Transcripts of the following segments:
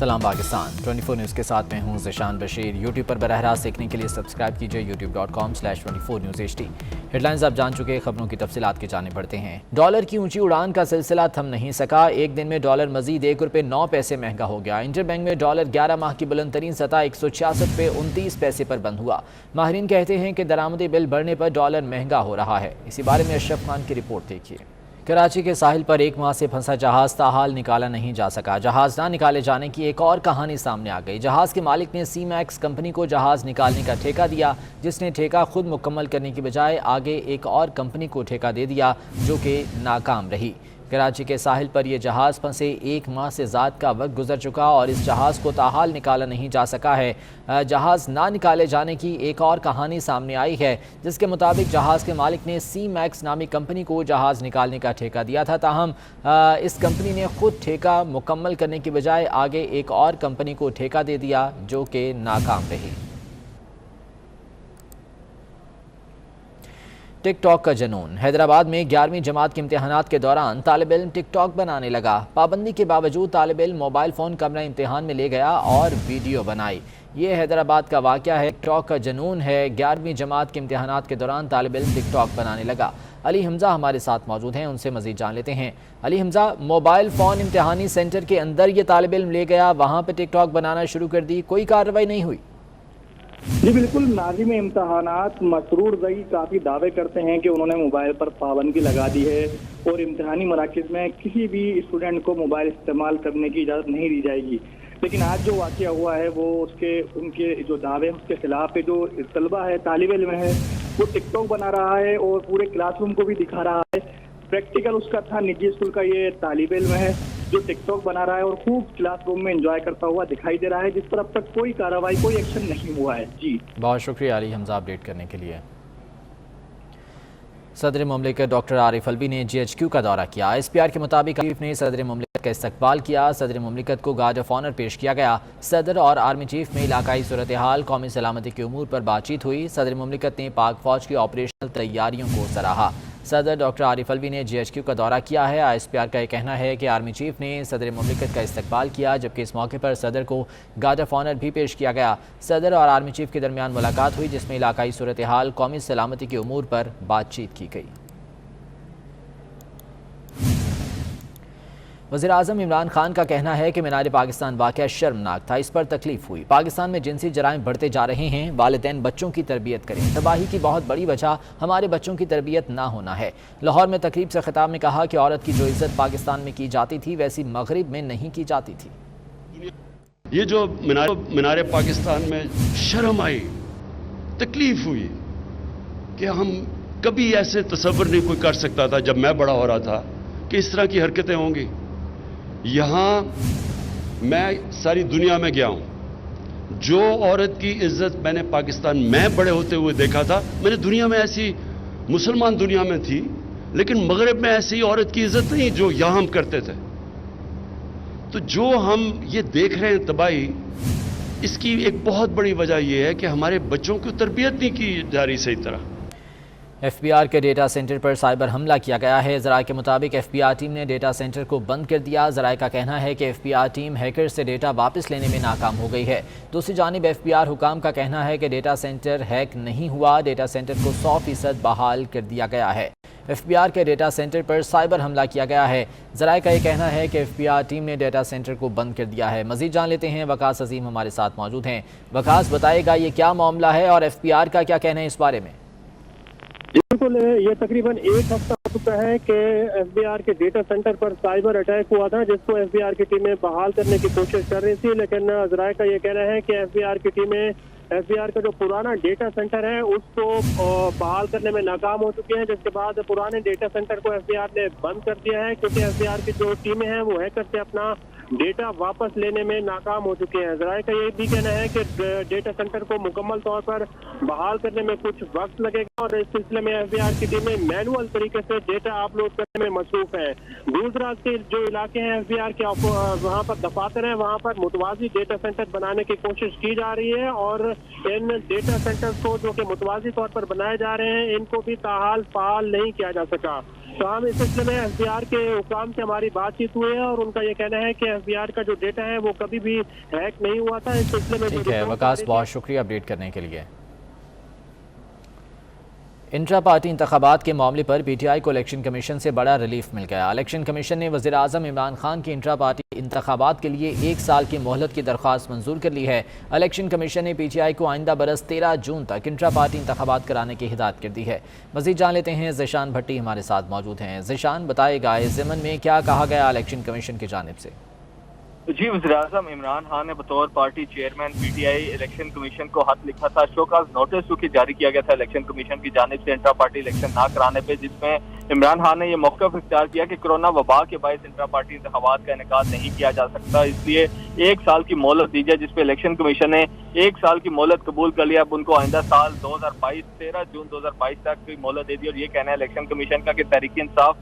सलाम पाकिस्तान 24 न्यूज़ के साथ मैं हूं ज़िशान बशीर। यूट्यूब पर बराह रास्त देखने के लिए सब्सक्राइब कीजिए youtube.com/24newsht। हेडलाइंस आप जान चुके, खबरों की तफसीलात के जाने पड़ते हैं। डॉलर की ऊंची उड़ान का सिलसिला थम नहीं सका। एक दिन में डॉलर मजीद ₹1.09 महंगा हो गया। इंटरबैंक में डॉलर 11 माह की बुलंद तरीन सतह ₹166.29 पर बंद हुआ। माहिरीन कहते हैं कि दरामदी बिल बढ़ने पर डॉलर महंगा हो रहा है। इसी बारे में अशरफ खान की रिपोर्ट देखिए। कराची के साहिल पर 1 माह से फंसा जहाज ताहाल निकाला नहीं जा सका। जहाज ना निकाले जाने की एक और कहानी सामने आ गई। जहाज के मालिक ने सी मैक्स कंपनी को जहाज निकालने का ठेका दिया, जिसने ठेका खुद मुकम्मल करने की बजाय आगे एक और कंपनी को ठेका दे दिया, जो कि नाकाम रही। कराची के साहिल पर यह जहाज़ फंसे 1 माह से ज़्यादा का वक्त गुजर चुका और इस जहाज़ को ताहाल निकाला नहीं जा सका है। जहाज़ ना निकाले जाने की एक और कहानी सामने आई है, जिसके मुताबिक जहाज़ के मालिक ने सी मैक्स नामी कंपनी को जहाज़ निकालने का ठेका दिया था। ताहम इस कंपनी ने खुद ठेका मुकम्मल करने की बजाय आगे एक और कंपनी को ठेका दे दिया, जो कि नाकाम रही। टिक टॉक का जुनून। हैदराबाद में 11वीं जमात के इम्तिहानात के दौरान तालिब इल्म टिक टॉक बनाने लगा। पाबंदी के बावजूद तालिब इल्म मोबाइल फ़ोन कमरा इम्तिहान में ले गया और वीडियो बनाई। ये हैदराबाद का वाक़या है। टिक टॉक का जुनून है। 11वीं जमात के इम्तिहानात के दौरान तालिब इल्म टिक टॉक बनाने लगा। अली हमज़ा हमारे साथ मौजूद हैं, उनसे मज़ीद जान लेते हैं। अली हमज़ा, मोबाइल फ़ोन इम्तिहानी सेंटर के अंदर ये तालिब इल्म ले गया, वहाँ पर टिक टॉक बनाना शुरू कर दी, कोई कार्रवाई नहीं हुई? जी बिल्कुल, नाज़िम इम्तहानात मसरूर रई काफ़ी दावे करते हैं कि उन्होंने मोबाइल पर पाबंदी लगा दी है और इम्तहानी मराकज़ में किसी भी स्टूडेंट को मोबाइल इस्तेमाल करने की इजाज़त नहीं दी जाएगी। लेकिन आज जो वाक़या हुआ है वो उनके जो दावे हैं उसके खिलाफ है। जो तलबा है, तालिब इल्म है, वो टिकटॉक बना रहा है और पूरे क्लासरूम को भी दिखा रहा है। प्रैक्टिकल उसका था, निजी स्कूल का ये तालिब इल्म है जो टिकटॉक बना रहा है और खूब क्लासरूम में एंजॉय करता हुआ दिखाई दे रहा है, जिस पर अब तक कोई कार्रवाई, कोई एक्शन नहीं हुआ है। जी बहुत शुक्रिया अली हमज़ा अपडेट करने के लिए। सदर मुमलिकत डॉक्टर आरिफ अलवी ने GHQ का दौरा किया। SPR के मुताबिक चीफ ने सदर मुमलिकत का इस्तकबाल किया। सदर मुमलिकत को गार्ड ऑफ ऑनर पेश किया गया। सदर और आर्मी चीफ में इलाकाई सूरत हाल, कौमी सलामती के उमूर पर बातचीत हुई। सदर मुमलिकत ने पाक फौज की ऑपरेशनल तैयारियों को सराहा। सदर डॉक्टर आरिफ अलवी ने GHQ का दौरा किया है। SPR का यह कहना है कि आर्मी चीफ ने सदर मुमलिकत का इस्तकबाल किया, जबकि इस मौके पर सदर को गार्ड ऑफ ऑनर भी पेश किया गया। सदर और आर्मी चीफ के दरमियान मुलाकात हुई, जिसमें इलाकाई सूरत हाल, कौमी सलामती के उमूर पर बातचीत की गई। वज़ीर-ए-आज़म इमरान खान का कहना है कि मीनार पाकिस्तान वाक़या शर्मनाक था, इस पर तकलीफ हुई। पाकिस्तान में जिनसी जराइम बढ़ते जा रहे हैं, वालिदैन बच्चों की तरबियत करें। तबाही की बहुत बड़ी वजह हमारे बच्चों की तरबियत ना होना है। लाहौर में तकरीब से खिताब में कहा कि औरत की जो इज्जत पाकिस्तान में की जाती थी, वैसी मगरिब में नहीं की जाती थी। ये जो मीनार पाकिस्तान में शर्म आई, तकलीफ हुई कि हम कभी ऐसे तसव्वुर नहीं कोई कर सकता था जब मैं बड़ा हो रहा था कि इस तरह की हरकतें होंगी। यहाँ मैं सारी दुनिया में गया हूं, जो औरत की इज्जत मैंने पाकिस्तान में बड़े होते हुए देखा था, मैंने दुनिया में ऐसी, मुसलमान दुनिया में थी, लेकिन मगरिब में ऐसी औरत की इज्जत नहीं जो यहां हम करते थे। तो जो हम ये देख रहे हैं तबाही, इसकी एक बहुत बड़ी वजह यह है कि हमारे बच्चों की तरबियत नहीं की जा रही सही तरह। FBR के डेटा सेंटर पर साइबर हमला किया गया है। ज़राए के मुताबिक FBR टीम ने डेटा सेंटर को बंद कर दिया। ज़राए का कहना है कि FBR टीम हैकर से डेटा वापस लेने में नाकाम हो गई है। दूसरी जानिब FBR हुकाम का कहना है कि डेटा सेंटर हैक नहीं हुआ, डेटा सेंटर को 100% बहाल कर दिया गया है। FBR के डेटा सेंटर पर साइबर हमला किया गया है। ज़राए का यह कहना है कि FBR टीम ने डेटा सेंटर को बंद कर दिया है। मज़ीद जान लेते हैं, वकास अजीम हमारे साथ मौजूद हैं। वकास, बताएगा ये क्या मामला है और FBR का क्या कहना है इस बारे में? बिल्कुल, ये तकरीबन 1 हफ्ता हो चुका है कि FBR के डेटा सेंटर पर साइबर अटैक हुआ था, जिसको FBR की टीमें बहाल करने की कोशिश कर रही थी। लेकिन ज़राए का ये कहना है कि FBR की टीमें FBR का जो पुराना डेटा सेंटर है उसको बहाल करने में नाकाम हो चुके हैं, जिसके बाद पुराने डेटा सेंटर को FBR ने बंद कर दिया है, क्योंकि FBR की जो टीमें हैं वो हैकर से अपना डेटा वापस लेने में नाकाम हो चुके हैं। ज़राए का ये भी कहना है कि डेटा सेंटर को मुकम्मल तौर पर बहाल करने में कुछ वक्त लगेगा और इस सिलसिले में FBR की टीमें मैनुअल तरीके से डेटा अपलोड करने में मसरूफ है। दूसरा के जो इलाके हैं FBR के, वहाँ पर दफातर हैं, वहाँ पर मुतवाज़ी डेटा सेंटर बनाने की कोशिश की जा रही है और इन डेटा सेंटर्स को जो कि मुतवाज़ी तौर पर बनाए जा रहे हैं, इनको भी ताहाल फ़ाल नहीं किया जा सका। تاہم اس سلسلے میں SBR کے حکام سے ہماری بات چیت ہوئی ہے اور ان کا یہ کہنا ہے کہ SBR کا جو ڈیٹا ہے وہ کبھی بھی ہیک نہیں ہوا تھا. اس سلسلے میں ٹھیک ہے وکاس، بہت شکریہ اپڈیٹ کرنے کے لیے. انٹرا پارٹی انتخابات کے معاملے پر پی ٹی آئی کو الیکشن کمیشن سے بڑا ریلیف مل گیا. الیکشن کمیشن نے وزیر اعظم عمران خان کی انٹرا پارٹی انتخابات کے لیے 1 سال کی مہلت کی درخواست منظور کر لی ہے. الیکشن کمیشن نے پی ٹی آئی کو آئندہ برس 13 جون تک انٹرا پارٹی انتخابات کرانے کی ہدایت کر دی ہے. مزید جان لیتے ہیں، ذیشان بھٹی ہمارے ساتھ موجود ہیں. ذیشان، بتائے گا اس ضمن میں کیا کہا گیا الیکشن کمیشن کی جانب سے؟ جی، وزیر اعظم عمران خان نے بطور party chairman P T I election commission کو خط لکھا تھا. شو کاز نوٹس چونکہ جاری کیا گیا تھا الیکشن کمیشن کی جانب سے انٹرا پارٹی الیکشن نہ کرانے پہ، جس میں عمران خان نے یہ موقف اختیار کیا کہ کرونا وبا کے باعث انٹرا پارٹی انتخابات کا انعقاد نہیں کیا جا سکتا، اس لیے 1 سال کی مہلت دی جائے، جس پہ الیکشن کمیشن نے 1 سال کی مہلت قبول کر لیا. اب ان کو آئندہ سال 2022 13 جون 2022 تک کی مہلت دے دی. اور یہ کہنا ہے الیکشن کمیشن کا کہ تحریک انصاف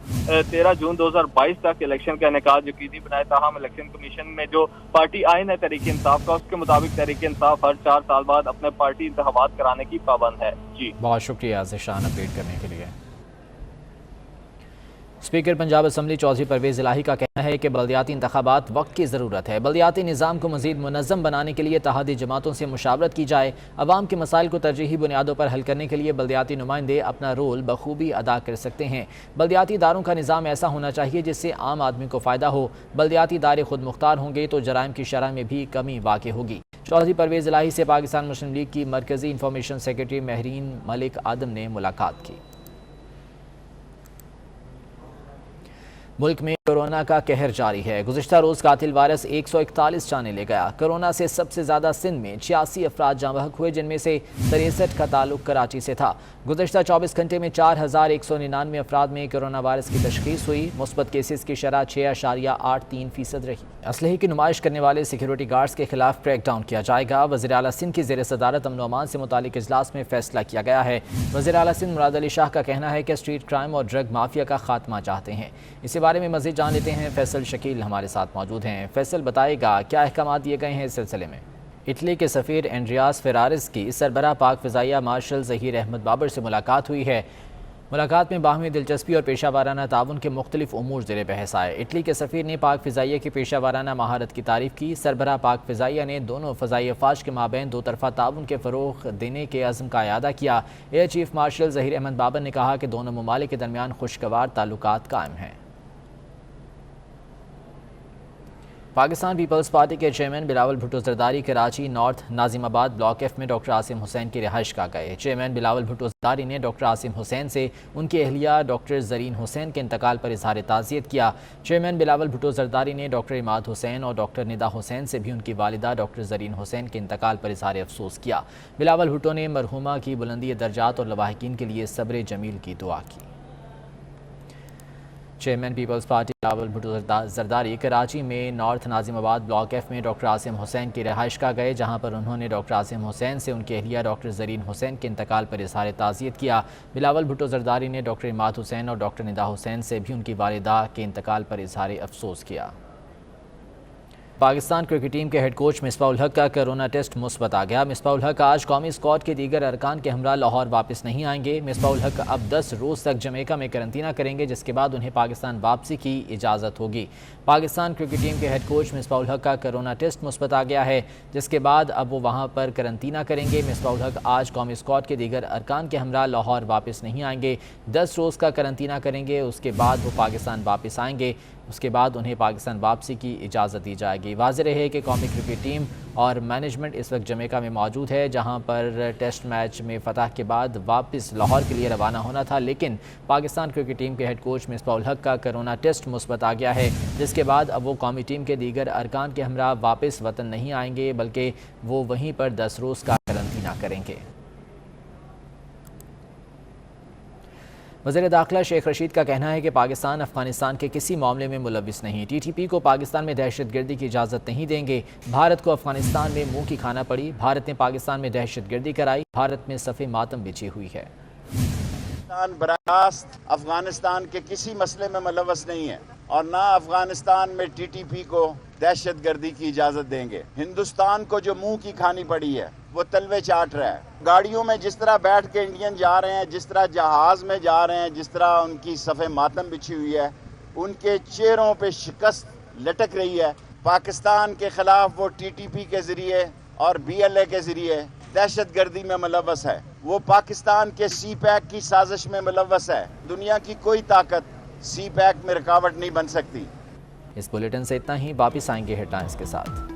13 جون 2022 تک الیکشن کا انعقاد یقینی بنائے. تاہم الیکشن کمیشن میں جو پارٹی آئین ہے تحریک انصاف کا، اس کے مطابق تحریک انصاف ہر 4 سال بعد اپنے پارٹی انتخابات کرانے کی پابند ہے. جی بہت شکریہ ذیشان اپڈیٹ کرنے کے لیے. اسپیکر پنجاب اسمبلی چودھری پرویز الہی کا کہنا ہے کہ بلدیاتی انتخابات وقت کی ضرورت ہے. بلدیاتی نظام کو مزید منظم بنانے کے لیے اتحادی جماعتوں سے مشاورت کی جائے. عوام کے مسائل کو ترجیحی بنیادوں پر حل کرنے کے لیے بلدیاتی نمائندے اپنا رول بخوبی ادا کر سکتے ہیں. بلدیاتی اداروں کا نظام ایسا ہونا چاہیے جس سے عام آدمی کو فائدہ ہو. بلدیاتی ادارے خود مختار ہوں گے تو جرائم کی شرح میں بھی کمی واقع ہوگی. چودھری پرویز الہی سے پاکستان مسلم لیگ کی مرکزی انفارمیشن سیکرٹری مہرین ملک آدم نے ملاقات کی. ملک میں کورونا کا قہر جاری ہے. گزشتہ روز قاتل وائرس 141 جانیں لے گیا. کورونا سے سب سے زیادہ سندھ میں 86 افراد جاں بحق ہوئے، جن میں سے 63 کا تعلق کراچی سے تھا. گزشتہ 24 گھنٹے میں 4199 افراد میں کورونا وائرس کی تشخیص ہوئی. مثبت کیسز کی شرح 6.83% رہی. اسلحے کی نمائش کرنے والے سیکیورٹی گارڈز کے خلاف کریک ڈاؤن کیا جائے گا. وزیر اعلیٰ سندھ کی زیر صدارت امن و امان سے متعلق اجلاس میں فیصلہ کیا گیا ہے. وزیر اعلیٰ سندھ مراد علی شاہ کا کہنا ہے کہ اسٹریٹ کرائم اور ڈرگ مافیا کا خاتمہ چاہتے ہیں. اسی بارے میں مزید جان لیتے ہیں. فیصل شکیل ہمارے ساتھ موجود ہیں. فیصل، بتائے گا کیا احکامات دیے گئے ہیں اس سلسلے میں؟ اٹلی کے سفیر اینڈریاس فیرارس کی سربراہ پاک فضائیہ مارشل ظہیر احمد بابر سے ملاقات ہوئی ہے. ملاقات میں باہمی دلچسپی اور پیشہ ورانہ تعاون کے مختلف امور زیر بحث آئے. اٹلی کے سفیر نے پاک فضائیہ کی پیشہ ورانہ مہارت کی تعریف کی. سربراہ پاک فضائیہ نے دونوں فضائی افواج کے مابین 2 طرفہ تعاون کے فروغ دینے کے عزم کا اعادہ کیا. Air chief marshal Zaheer Ahmed Babar نے کہا کہ دونوں ممالک کے درمیان خوشگوار تعلقات قائم ہیں. پاکستان پیپلز پارٹی کے chairman Bilawal Bhutto Zardari Karachi north Nazimabad block F میں ڈاکٹر عاصم حسین کی رہائش گاہ گئے. چیئرمین بلاول بھٹو زرداری نے ڈاکٹر عاصم حسین سے ان کی اہلیہ ڈاکٹر زرین حسین کے انتقال پر اظہار تعزیت کیا. چیئرمین بلاول بھٹو زرداری نے ڈاکٹر عماد حسین اور ڈاکٹر ندا حسین سے بھی ان کی والدہ ڈاکٹر زرین حسین کے انتقال پر اظہار افسوس کیا. بلاول بھٹو نے مرحومہ کی بلندی درجات اور لواحقین کے لیے صبر جمیل کی دعا کی. Chairman Peoples Party Bilawal Bhutto Zardari Karachi میں north Nazimabad block F میں ڈاکٹر عاصم حسین کی رہائش گاہ گئے، جہاں پر انہوں نے ڈاکٹر عاصم حسین سے ان کی اہلیہ ڈاکٹر زرین حسین کے انتقال پر اظہار تعزیت کیا. بلاول بھٹو زرداری نے ڈاکٹر عماد حسین اور ڈاکٹر ندا حسین سے بھی ان کی والدہ کے انتقال پر اظہار افسوس کیا. پاکستان کرکٹ ٹیم کے ہیڈ کوچ مصباح الحق کا کورونا ٹیسٹ مثبت آ گیا. مصباح الحق آج قومی اسکواڈ کے دیگر ارکان کے ہمراہ لاہور واپس نہیں آئیں گے. مصباح الحق اب 10 روز تک جمیکا میں قرنطینہ کریں گے، جس کے بعد انہیں پاکستان واپسی کی اجازت ہوگی. پاکستان کرکٹ ٹیم کے ہیڈ کوچ مصباح الحق کا کورونا ٹیسٹ مثبت آ گیا ہے، جس کے بعد اب وہ وہاں پر قرنطینہ کریں گے. مصباح الحق آج قومی اسکواڈ کے دیگر ارکان کے ہمراہ لاہور واپس نہیں آئیں گے. 10 روز کا قرنطینہ کریں گے، اس کے بعد وہ پاکستان واپس آئیں گے. اس کے بعد انہیں پاکستان واپسی کی اجازت دی جائے گی. واضح رہے کہ قومی کرکٹ ٹیم اور مینجمنٹ اس وقت جمیکا میں موجود ہے، جہاں پر ٹیسٹ میچ میں فتح کے بعد واپس لاہور کے لیے روانہ ہونا تھا، لیکن پاکستان کرکٹ ٹیم کے ہیڈ کوچ مصباح الحق کا کورونا ٹیسٹ مثبت آ گیا ہے، جس کے بعد اب وہ قومی ٹیم کے دیگر ارکان کے ہمراہ واپس وطن نہیں آئیں گے، بلکہ وہ وہیں پر 10 روز کا قرنطینہ کریں گے. وزیر داخلہ شیخ رشید کا کہنا ہے کہ پاکستان افغانستان کے کسی معاملے میں ملوث نہیں. ٹی ٹی پی کو پاکستان میں دہشت گردی کی اجازت نہیں دیں گے. بھارت کو افغانستان میں منہ کی کھانا پڑی. بھارت نے پاکستان میں دہشت گردی کرائی. بھارت میں صف ماتم بچھی ہوئی ہے. پاکستان براہ راست افغانستان کے کسی مسئلے میں ملوث نہیں ہے اور نہ افغانستان میں ٹی ٹی پی کو दहशत गर्दी की इजाजत देंगे। हिंदुस्तान को जो मुंह की खानी पड़ी है वो तलवे चाट रहा है। गाड़ियों में जिस तरह बैठ के इंडियन जा रहे हैं, जिस तरह जहाज में जा रहे हैं, जिस तरह उनकी सफ़े मातम बिछी हुई है, उनके चेहरों पे शिकस्त लटक रही है। पाकिस्तान के खिलाफ वो TTP के ज़रिए और BLA के ज़रिए दहशत गर्दी में मुलव्वस है। वो पाकिस्तान के CPAC की साजिश में मुलव्वस है। दुनिया की कोई ताकत CPAC में रुकावट नहीं बन सकती। इस बुलेटिन से इतना ही, वापिस आएंगे हेडलाइंस के साथ।